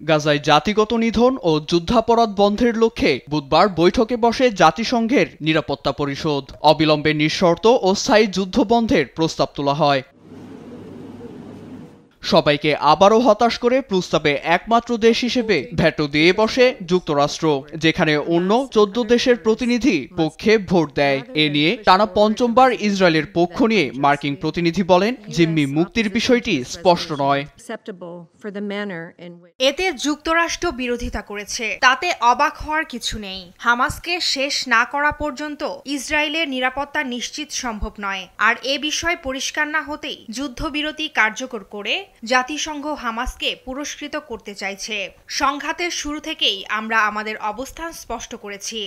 গাজায় জাতিগত নিধন ও যুদ্ধাপরাধ বন্ধের লক্ষ্যে বুধবার বৈঠকে বসে জাতিসংঘের নিরাপত্তা পরিষদ। অবিলম্বে নিঃশর্ত ও স্থায়ী যুদ্ধ বন্ধের প্রস্তাব তোলা হয়। সবাইকে আবারও হতাশ করে প্রস্তাবে একমাত্র দেশ হিসেবে ভেটো দিয়ে বসে যুক্তরাষ্ট্র, যেখানে অন্য 14 দেশের প্রতিনিধি পক্ষে ভোট দেয়। এ নিয়ে টানা পঞ্চমবার ইসরায়েলের পক্ষ নিয়ে মার্কিন প্রতিনিধি বলেন, জিম্মি মুক্তির বিষয়টি স্পষ্ট নয়। এতে যুক্তরাষ্ট্র বিরোধিতা করেছে, তাতে অবাক হওয়ার কিছু নেই। হামাসকে শেষ না করা পর্যন্ত ইসরায়েলের নিরাপত্তা নিশ্চিত সম্ভব নয়। আর এ বিষয় পরিষ্কার না হতেই যুদ্ধবিরতি কার্যকর করে জাতিসংঘ হামাসকে পুরস্কৃত করতে চাইছে। সংঘাতের শুরু থেকেই আমরা আমাদের অবস্থান স্পষ্ট করেছি।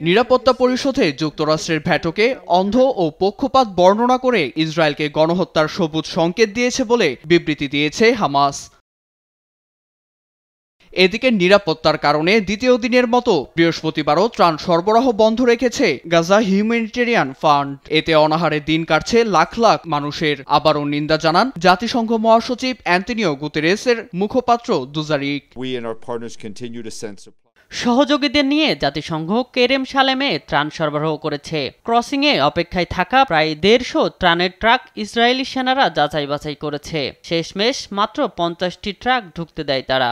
নিরাপত্তা পরিষদে যুক্তরাষ্ট্রের ভেটোকে অন্ধ ও পক্ষপাত বর্ণনা করে ইসরায়েলকে গণহত্যার সবুজ সংকেত দিয়েছে বলে বিবৃতি দিয়েছে হামাস। এদিকে নিরাপত্তার কারণে দ্বিতীয় দিনের মতো বৃহস্পতিবারও ত্রাণ সরবরাহ বন্ধ রেখেছে গাজা হিউম্যানিটেরিয়ান ফান্ড। এতে অনাহারে দিন কাটছে লাখ লাখ মানুষের। আবারও নিন্দা জানান জাতিসংঘ মহাসচিব অ্যান্তনিও গুতেরেসের মুখপাত্র দুজারিক। সহযোগীদের নিয়ে জাতিসংঘ কেরেম সালেমে ত্রাণ সরবরাহ করেছে। ক্রসিংয়ে অপেক্ষায় থাকা প্রায় 150 ত্রাণের ট্রাক ইসরায়েলি সেনারা যাচাই বাছাই করেছে। শেষমেশ মাত্র 50টি ট্রাক ঢুকতে দেয় তারা।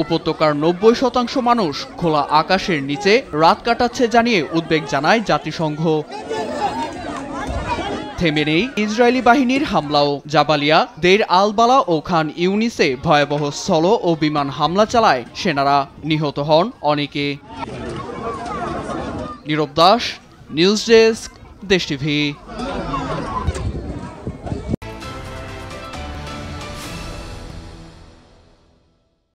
উপত্যকার 90% মানুষ খোলা আকাশের নিচে রাত কাটাচ্ছে জানিয়ে উদ্বেগ জানায় জাতিসংঘ। থেমে নেই ইসরায়েলি বাহিনীর হামলাও। জাবালিয়া, দেইর আল বালা ও খান ইউনিসে ভয়াবহ স্থল ও বিমান হামলা চালায় সেনারা। নিহত হন অনেকে। নীরব দাস, নিউজ ডেস্ক, দেশ টিভি।